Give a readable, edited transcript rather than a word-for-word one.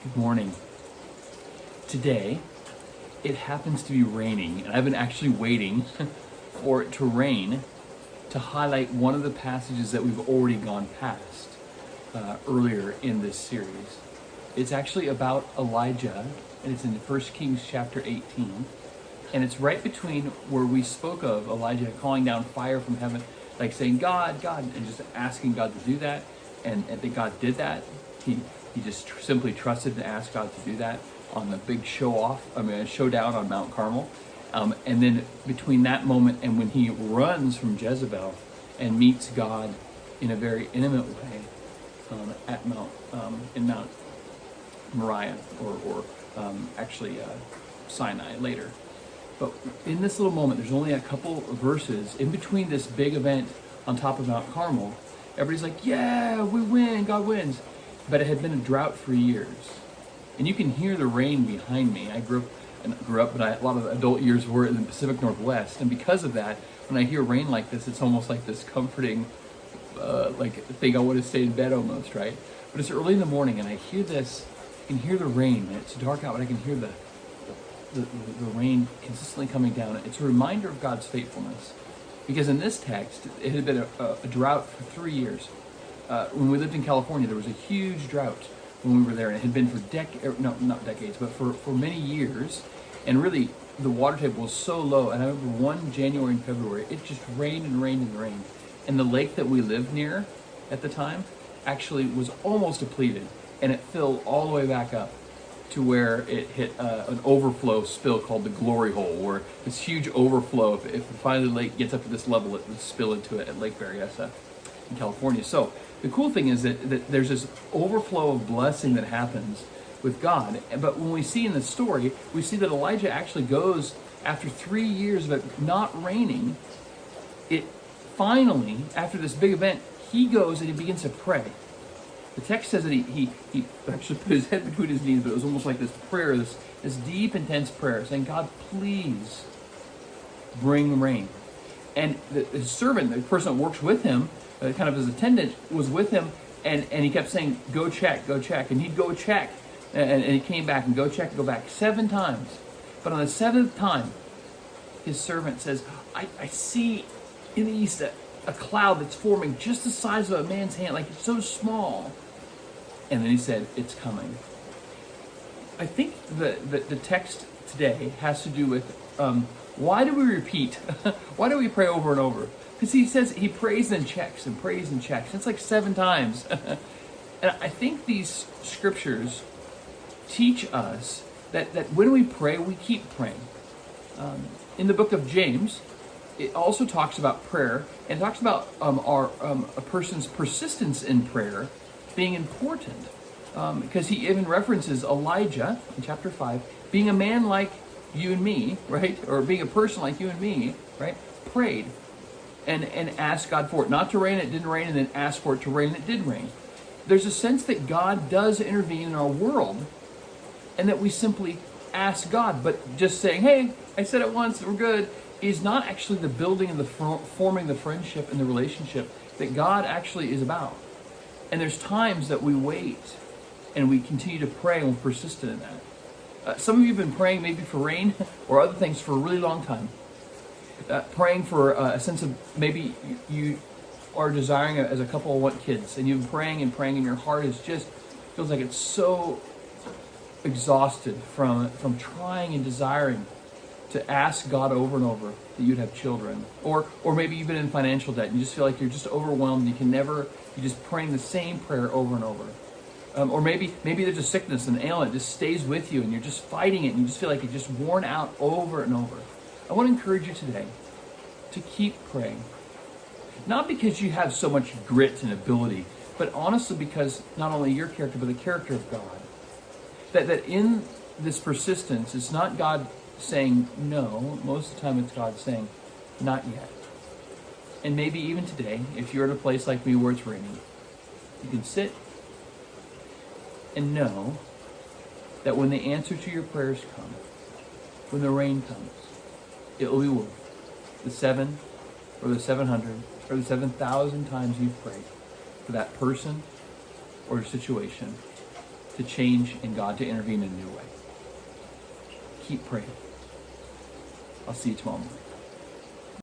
Good morning. Today, it happens to be raining, and I've been actually waiting for it to rain to highlight one of the passages that we've already gone past earlier in this series. It's actually about Elijah, and it's in 1 Kings chapter 18, and it's right between where we spoke of Elijah calling down fire from heaven, like saying, God, God, and just asking God to do that, and that God did that. He just simply trusted and asked God to do that on the big showdown on Mount Carmel. And then between that moment and when he runs from Jezebel and meets God in a very intimate way in Mount Moriah, or Sinai later. But in this little moment, there's only a couple of verses in between this big event on top of Mount Carmel. Everybody's like, yeah, we win, God wins. But it had been a drought for years. And you can hear the rain behind me. I grew up, but a lot of the adult years were in the Pacific Northwest. And because of that, when I hear rain like this, it's almost like this comforting, thing I want to stay in bed almost, right? But it's early in the morning and I hear this, I can hear the rain. It's dark out, but I can hear the rain consistently coming down. It's a reminder of God's faithfulness. Because in this text, it had been a drought for 3 years. When we lived in California, there was a huge drought when we were there, and it had been for not decades, but for many years. And really, the water table was so low. And I remember one January and February, it just rained and rained and rained. And the lake that we lived near at the time actually was almost depleted, and it filled all the way back up to where it hit an overflow spill called the Glory Hole, where this huge overflow, if finally the lake gets up to this level, it would spill into it at Lake Berryessa in California. So the cool thing is that there's this overflow of blessing that happens with God. But when we see in the story, we see that Elijah actually goes, after 3 years of it not raining, it finally, after this big event, he goes and he begins to pray. The text says that he actually put his head between his knees, but it was almost like this prayer, this deep, intense prayer, saying, God, please bring rain. And his servant, the person that works with him, kind of his attendant, was with him, and he kept saying, go check. And he'd go check, and he came back and go check and go back 7 times. But on the 7th time, his servant says, I see in the east a cloud that's forming just the size of a man's hand, like it's so small. And then he said, it's coming. I think the text today has to do with why do we repeat? Why do we pray over and over? Because he says he prays and checks and prays and checks. It's like 7 times. And I think these scriptures teach us that when we pray, we keep praying. In the book of James, it also talks about prayer and talks about a person's persistence in prayer being important. Because he even references Elijah in chapter 5 being a man like you and me, right? Or being a person like you and me, right? Prayed and asked God for it not to rain, it didn't rain, and then asked for it to rain, and it did rain. There's a sense that God does intervene in our world, and that we simply ask God, but just saying, hey, I said it once, we're good, is not actually the building and the forming the friendship and the relationship that God actually is about. And there's times that we wait and we continue to pray and we're persistent in that. Some of you have been praying maybe for rain or other things for a really long time. Praying for a sense of maybe you are desiring, as a couple want kids, and you've been praying and your heart is just feels like it's so exhausted from trying and desiring to ask God over and over that you'd have children. Or maybe you've been in financial debt and you just feel like you're just overwhelmed. You're just praying the same prayer over and over. Or maybe there's a sickness, an ailment just stays with you and you're just fighting it and you just feel like you're just worn out over and over. I want to encourage you today to keep praying. Not because you have so much grit and ability, but honestly because not only your character, but the character of God. That in this persistence, it's not God saying no. Most of the time it's God saying, not yet. And maybe even today, if you're at a place like me where it's raining, you can sit and know that when the answer to your prayers come, when the rain comes, it will be worth the 7 or the 700 or the 7,000 times you've prayed for that person or situation to change and God to intervene in a new way. Keep praying. I'll see you tomorrow morning.